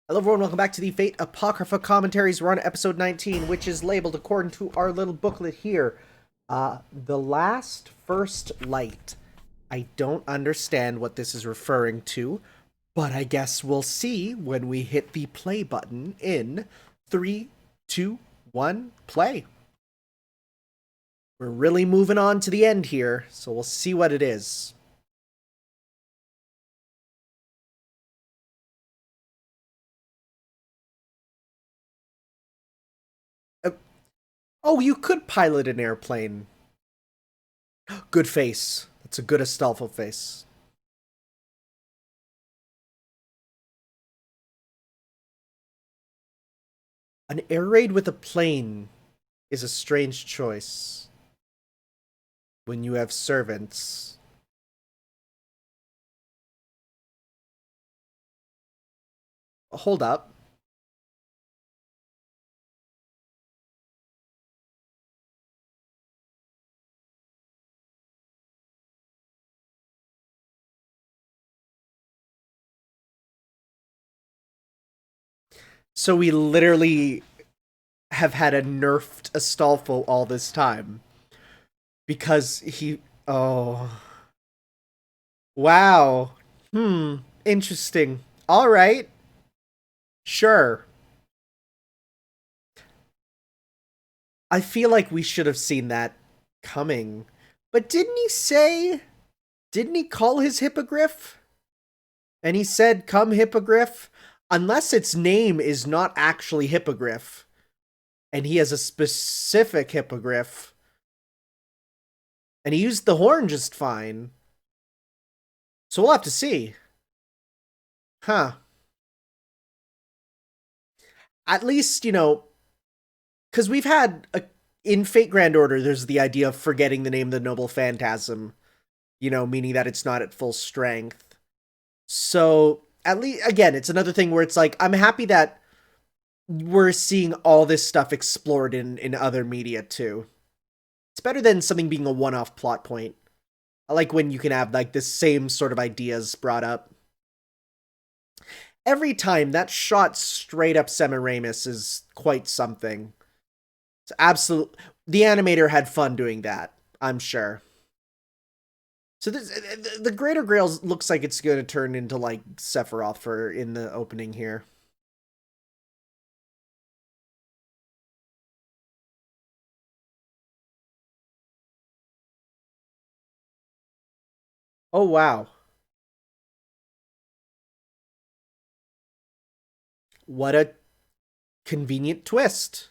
Hello everyone, welcome back to the Fate Apocrypha commentaries. We're on episode 19, which is labeled according to our little booklet here. The Last First Light. I don't understand what this is referring to, but I guess we'll see when we hit the play button in 3, 2, 1, play. We're really moving on to the end here, so we'll see what it is. Oh, you could pilot an airplane. Good face. That's a good Astolfo face. An air raid with a plane is a strange choice when you have servants. Hold up. So we literally have had a nerfed Astolfo all this time because he. Oh. Wow. Interesting. All right. Sure. I feel like we should have seen that coming. But didn't he say. Didn't he call his hippogriff? And he said, come hippogriff? Unless its name is not actually hippogriff. And he has a specific hippogriff. And he used the horn just fine. So we'll have to see. Huh. At least, because we've had in Fate Grand Order, there's the idea of forgetting the name of the Noble Phantasm, meaning that it's not at full strength. So, at least, again, it's another thing where it's like, I'm happy that we're seeing all this stuff explored in other media, too. It's better than something being a one-off plot point. I like when you can have, like, the same sort of ideas brought up. Every time that shot straight up Semiramis is quite something. It's absolute. The animator had fun doing that, I'm sure. So the Greater Grail looks like it's going to turn into like Sephiroth for in the opening here. Oh wow, what a convenient twist.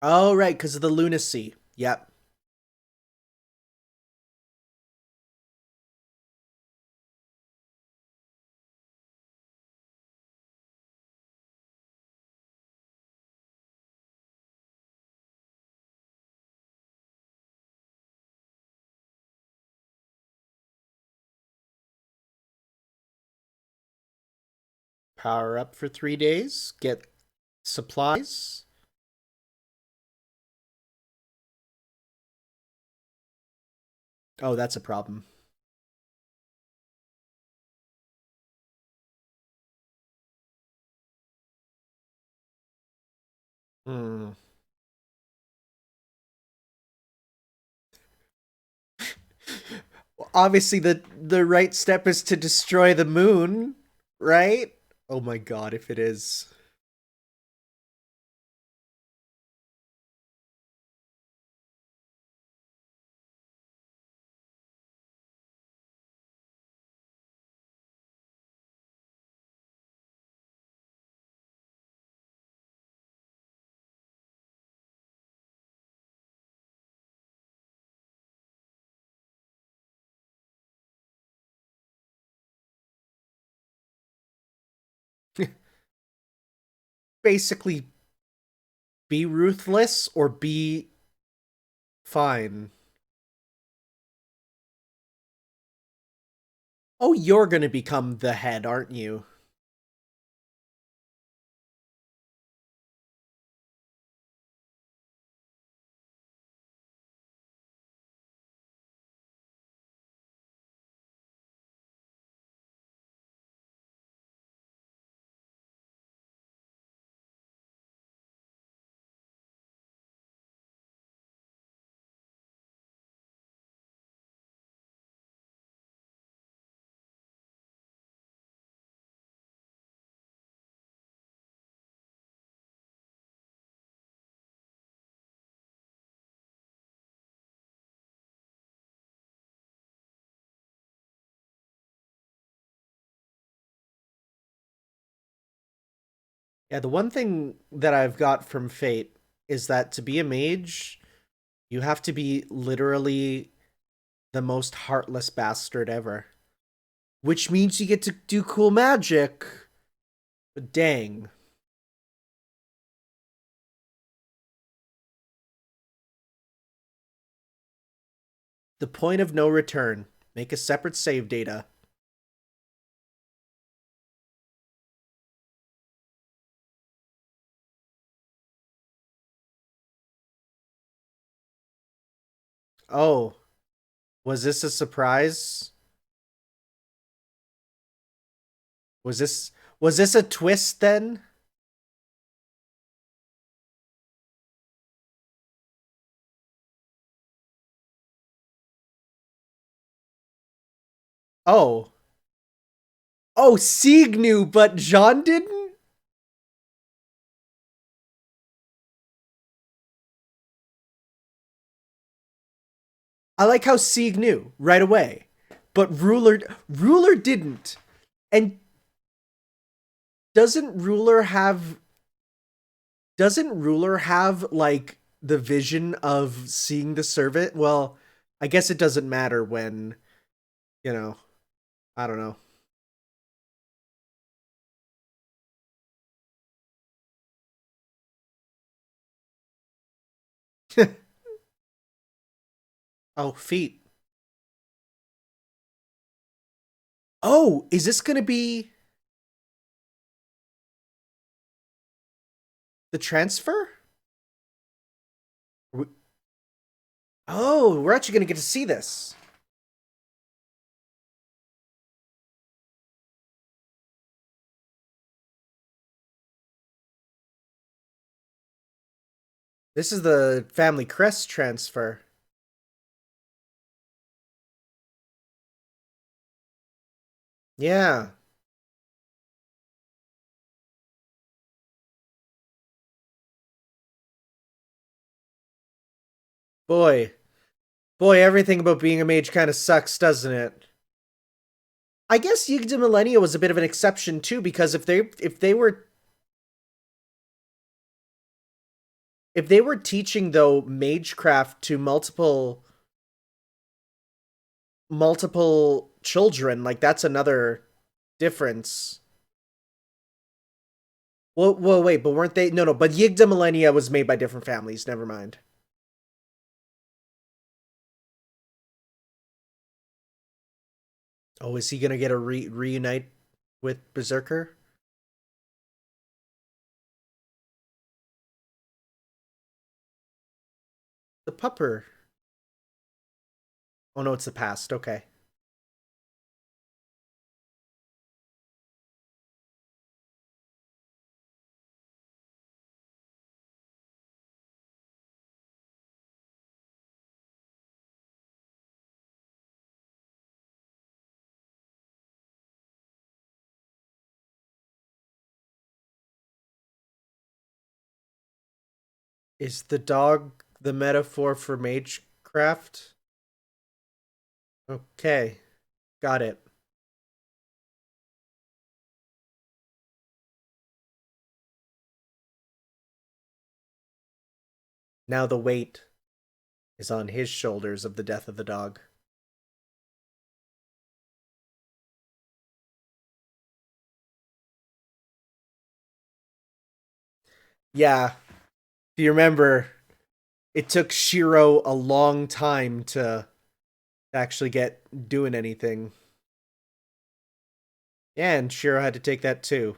Oh right, because of the lunacy. Yep. Power up for 3 days. Get supplies. Oh, that's a problem. Hmm. Obviously, the right step is to destroy the moon, right? Oh my god, if it is. Basically, be ruthless or be fine. Oh, you're gonna become the head, aren't you? Yeah, the one thing that I've got from Fate is that to be a mage, you have to be literally the most heartless bastard ever. Which means you get to do cool magic. But dang. The point of no return. Make a separate save data. Oh, was this a surprise? Was this a twist then? Oh. Oh, Sieg knew, but Jean didn't? I like how Sieg knew right away. But Ruler didn't. And doesn't Ruler have like the vision of seeing the servant? Well, I guess it doesn't matter when, you know, I don't know. Oh, feet. Oh, is this going to be the transfer? Oh, we're actually going to get to see this. This is the family crest transfer. Yeah. Boy. Boy, everything about being a mage kind of sucks, doesn't it? I guess Yigda Millennia was a bit of an exception too, because if they were teaching though magecraft to multiple children, like that's another difference. Well, wait, but weren't they? No, no, but Yigda Millennia was made by different families. Never mind. Oh, is he gonna get a reunite with Berserker? The pupper. Oh no, it's the past. Okay. Is the dog the metaphor for magecraft? Okay, got it. Now the weight is on his shoulders of the death of the dog. Yeah, if you remember, it took Shiro a long time to actually get doing anything. Yeah, and Shiro had to take that too.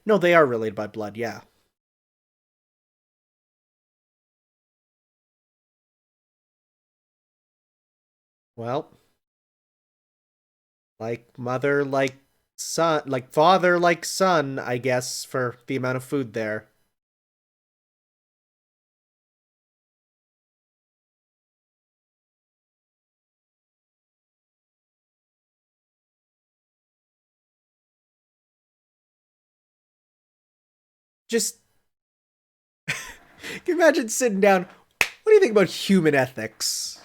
No, they are related by blood, yeah. Well, like mother, like son, like father, like son, I guess, for the amount of food there. Just can you imagine sitting down? What do you think about human ethics?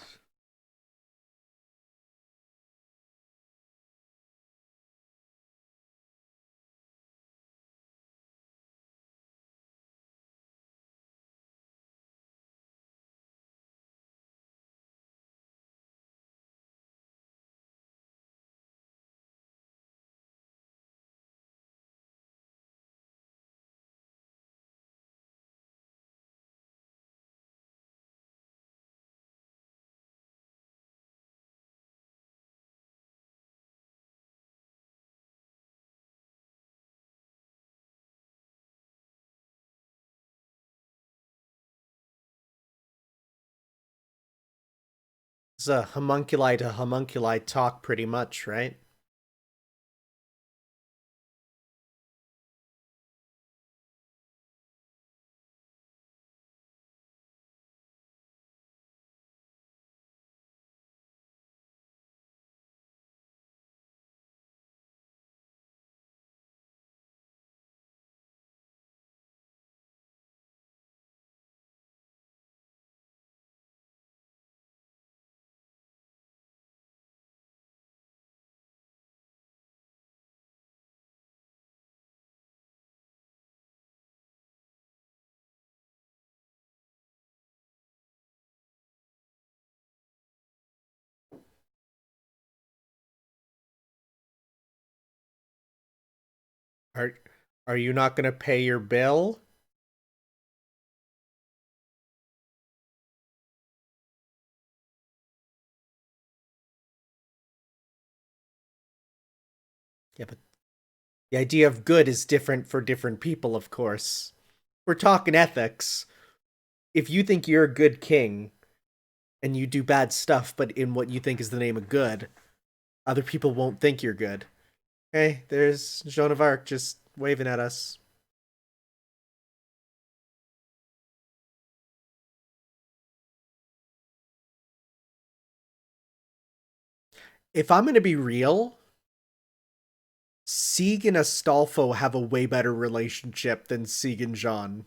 It's a homunculi to homunculi talk, pretty much, right? Are are you not going to pay your bill? Yeah, but the idea of good is different for different people, of course. We're talking ethics. If you think you're a good king and you do bad stuff, but in what you think is the name of good, other people won't think you're good. Hey, there's Joan of Arc just waving at us. If I'm going to be real, Sieg and Astolfo have a way better relationship than Sieg and Jean.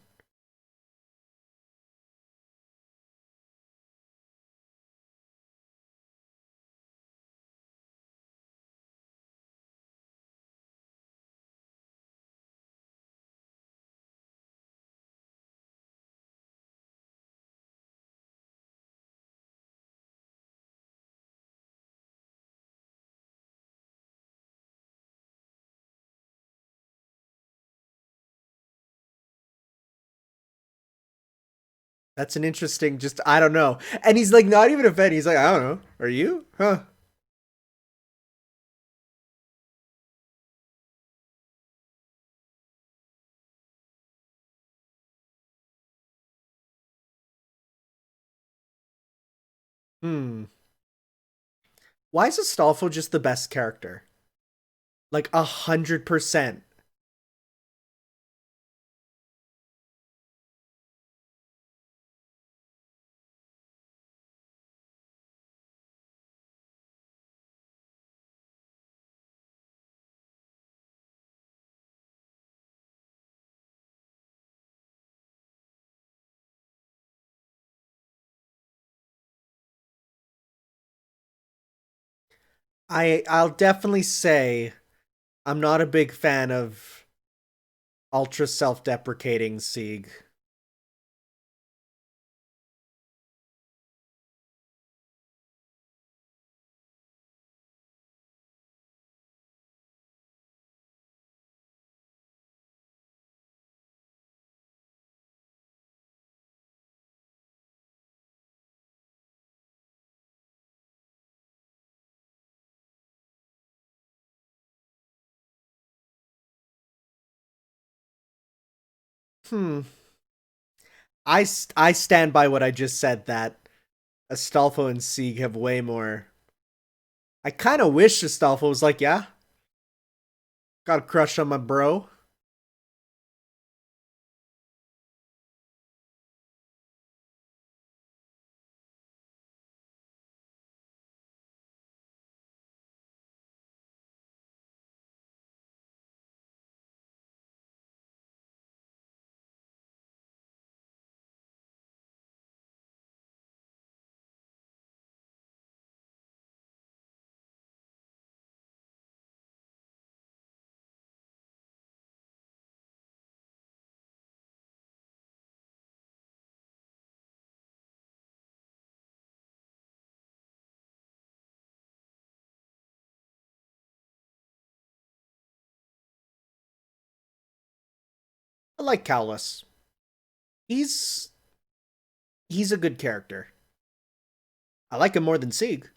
That's an interesting, just, I don't know. And he's like, not even offended. He's like, I don't know. Are you? Huh. Hmm. Why is Astolfo just the best character? Like 100%. I'll definitely say I'm not a big fan of ultra self-deprecating Sieg. Hmm. I stand by what I just said, that Astolfo and Sieg have way more. I kind of wish Astolfo was like, yeah, got a crush on my bro. I like Cowlus. He's he's a good character. I like him more than Sieg.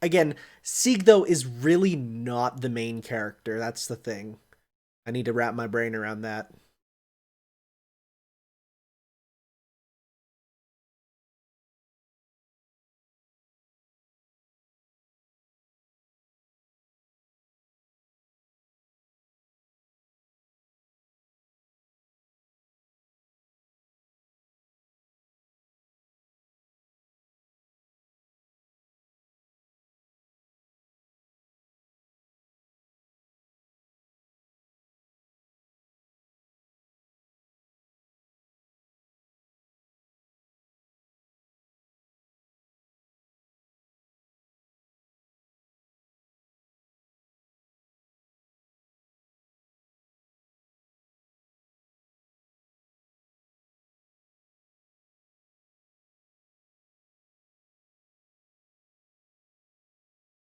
Again, Sieg though is really not the main character. That's the thing. I need to wrap my brain around that.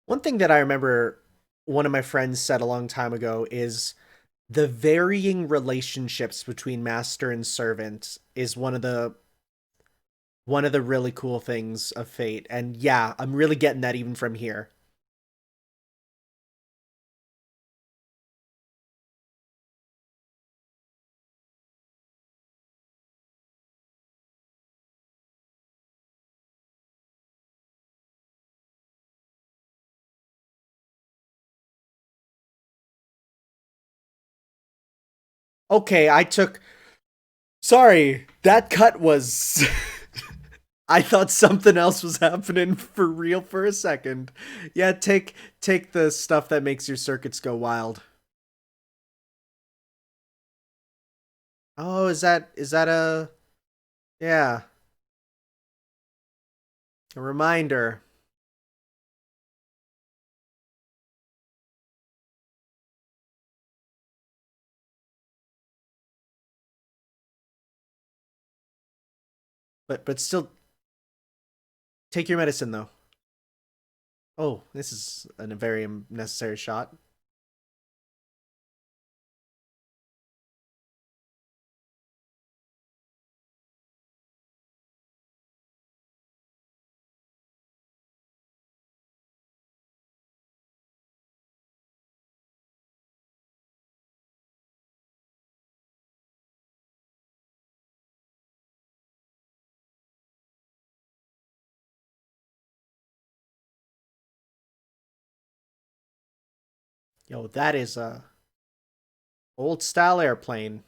One thing that I remember one of my friends said a long time ago is the varying relationships between master and servant is one of the really cool things of Fate. And yeah, I'm really getting that even from here. Okay, I took sorry, that cut was I thought something else was happening for real for a second. Yeah, take the stuff that makes your circuits go wild. Oh, is that a yeah, a reminder. But still take your medicine though. Oh, this is a very necessary shot. Yo, that is a old style airplane.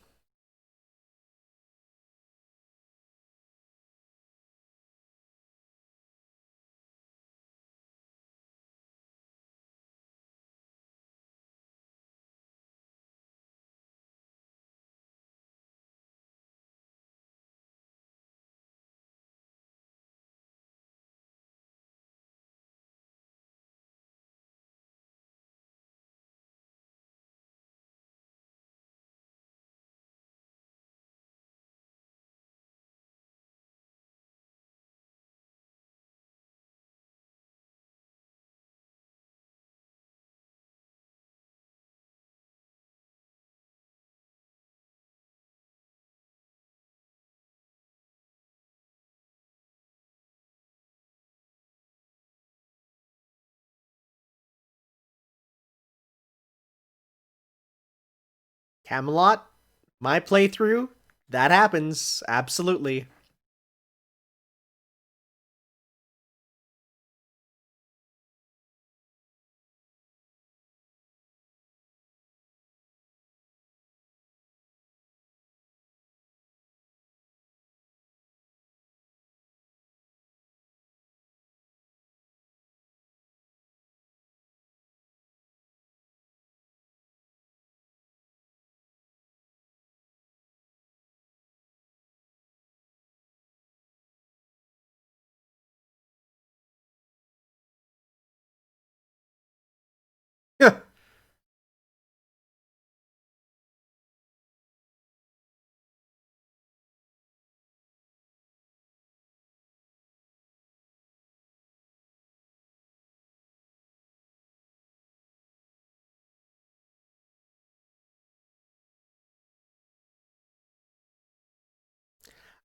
Camelot, my playthrough, that happens absolutely.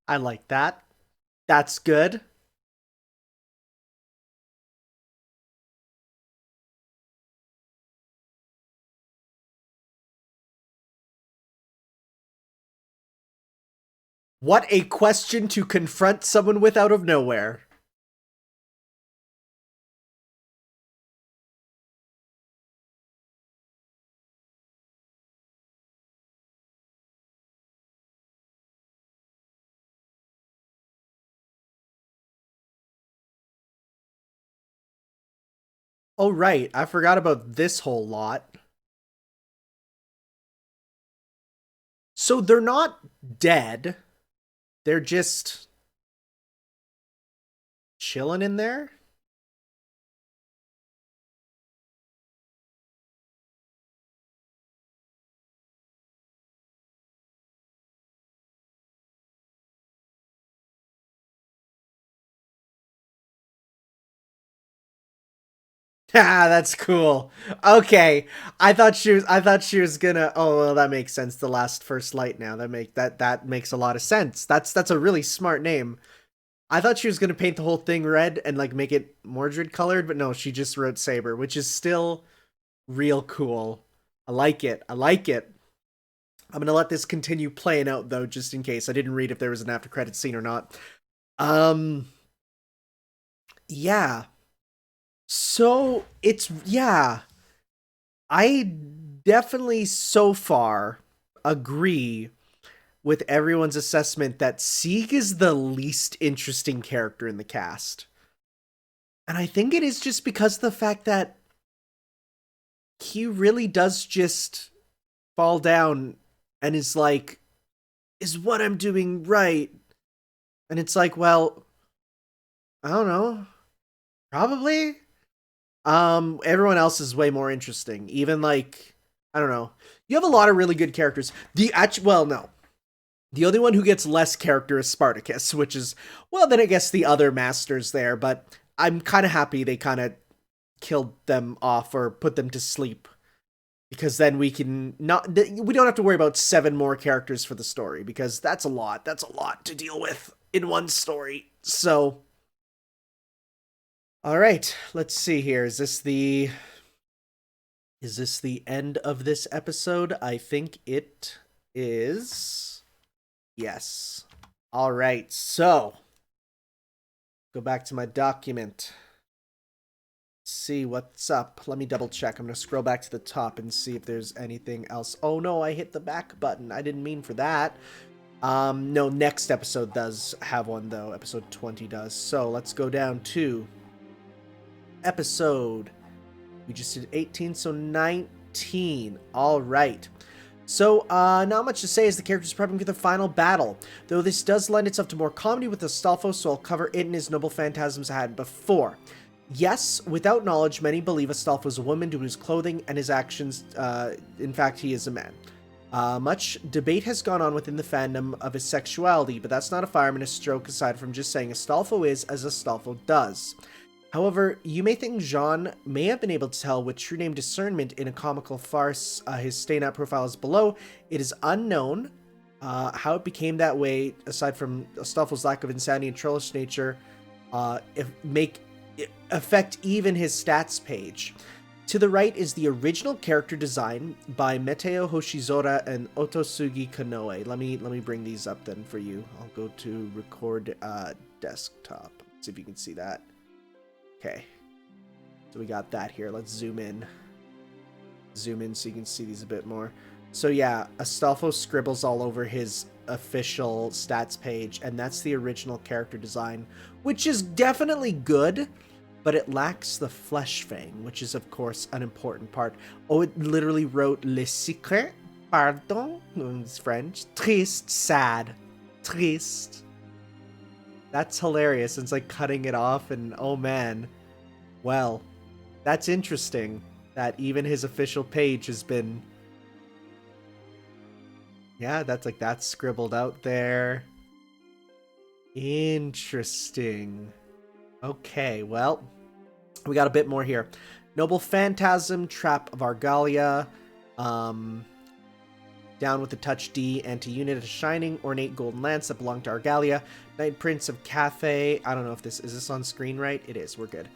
I like that. That's good. What a question to confront someone with out of nowhere. Oh, right. I forgot about this whole lot. So they're not dead. They're just chilling in there. Ah, that's cool. Okay. I thought she was gonna. Oh, well, that makes sense. The last first light now. That makes a lot of sense. That's a really smart name. I thought she was gonna paint the whole thing red and like make it Mordred colored, but no, she just wrote Saber, which is still real cool. I like it. I like it. I'm gonna let this continue playing out though, just in case. I didn't read if there was an after credit scene or not. Um, yeah. So it's yeah. I definitely so far agree with everyone's assessment that Sieg is the least interesting character in the cast. And I think it is just because of the fact that he really does just fall down and is like, is what I'm doing right? And it's like, well, I don't know. Probably. Everyone else is way more interesting. Even like, I don't know. You have a lot of really good characters. Well, no. The only one who gets less character is Spartacus, which is, well, then I guess the other masters there, but I'm kind of happy they kind of killed them off or put them to sleep because then we can not we don't have to worry about 7 more characters for the story because that's a lot to deal with in one story. So all right, let's see here. Is this the end of this episode? I think it is. Yes. All right. So, go back to my document. See what's up. Let me double check. I'm going to scroll back to the top and see if there's anything else. Oh no, I hit the back button. I didn't mean for that. No, next episode does have one though. Episode 20 does. So, let's go down to episode. We just did 18, so 19. All right. So, not much to say as the characters prepping for the final battle, though this does lend itself to more comedy with Astolfo, so I'll cover it and his noble phantasms I had before. Yes, without knowledge, many believe Astolfo is a woman due to his clothing and his actions. In fact, he is a man. Much debate has gone on within the fandom of his sexuality, but that's not a fireman a stroke aside from just saying Astolfo is as Astolfo does. However, you may think Jean may have been able to tell with true name discernment in a comical farce. His stay night profile is below. It is unknown how it became that way, aside from Astolfo's lack of insanity and trollish nature, affect even his stats page. To the right is the original character design by Meteo Hoshizora and Otosugi Kanoe. Let me bring these up then for you. I'll go to record desktop. See if you can see that. Okay, so we got that here. Let's zoom in. Zoom in so you can see these a bit more. So yeah, Astolfo scribbles all over his official stats page, and that's the original character design, which is definitely good, but it lacks the flesh fang, which is of course an important part. Oh, it literally wrote Le secret, pardon, it's French, triste, sad, triste. That's hilarious. It's like cutting it off and oh man. Well, that's interesting that even his official page has been. Yeah, that's scribbled out there. Interesting. Okay, well, we got a bit more here. Noble Phantasm, Trap of Argalia. Down with the Touch D anti-unit, a shining, ornate golden lance that belonged to Argalia. Knight Prince of Cathay. I don't know if this... Is this on screen right? It is. We're good.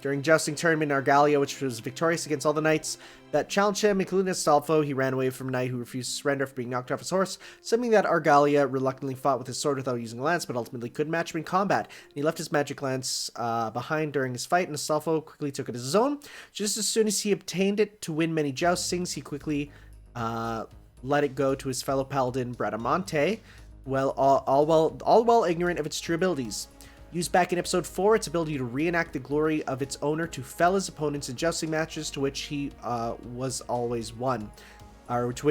During jousting tournament in Argalia, which was victorious against all the knights that challenged him, including Astolfo, he ran away from a knight who refused to surrender after being knocked off his horse, something that Argalia reluctantly fought with his sword without using a lance, but ultimately couldn't match him in combat. He left his magic lance behind during his fight, and Astolfo quickly took it as his own. Just as soon as he obtained it to win many joustings, he quickly let it go to his fellow paladin, Bradamante, all well ignorant of its true abilities. Used back in episode 4, its ability to reenact the glory of its owner to fell his opponents in jousting matches to which he always won. As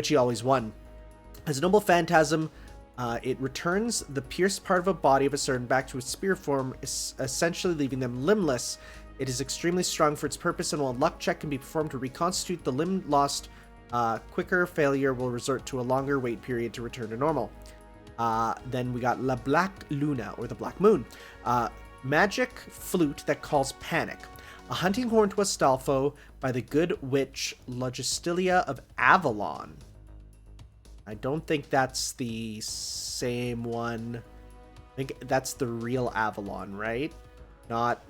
a noble phantasm, it returns the pierced part of a body of a certain back to its spear form, essentially leaving them limbless. It is extremely strong for its purpose, and while a luck check can be performed to reconstitute the limb lost, quicker failure will resort to a longer wait period to return to normal. Then we got La Black Luna, or the Black Moon. Magic flute that calls panic. A hunting horn to Astolfo by the good witch Logistilia of Avalon. I don't think that's the same one. I think that's the real Avalon, right? Not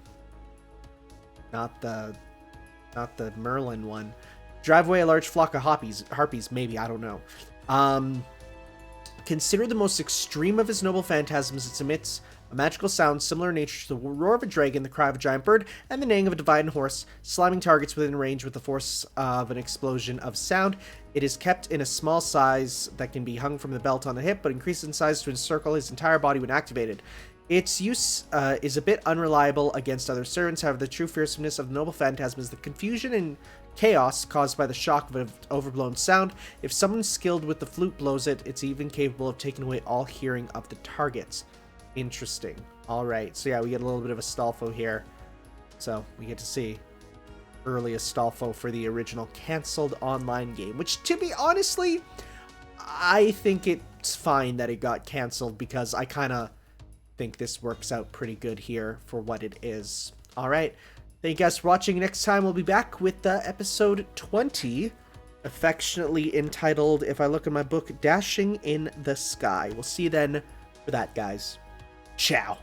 the Merlin one. Drive away a large flock of harpies, maybe, I don't know. Considered the most extreme of his noble phantasms, it emits a magical sound similar in nature to the roar of a dragon, the cry of a giant bird, and the neighing of a divine horse, slamming targets within range with the force of an explosion of sound. It is kept in a small size that can be hung from the belt on the hip, but increases in size to encircle his entire body when activated. Its use is a bit unreliable against other servants. However, the true fearsomeness of the noble phantasm is the confusion and chaos caused by the shock of an overblown sound. If someone skilled with the flute blows it, it's even capable of taking away all hearing of the targets. Interesting. All right. So yeah, we get a little bit of Astolfo here. So we get to see early Astolfo for the original canceled online game, which, to be honestly, I think it's fine that it got canceled because I kind of think this works out pretty good here for what it is. All right. Thank you guys for watching. Next time we'll be back with episode 20, affectionately entitled, if I look in my book, Dashing in the Sky. We'll see you then for that, guys. Ciao.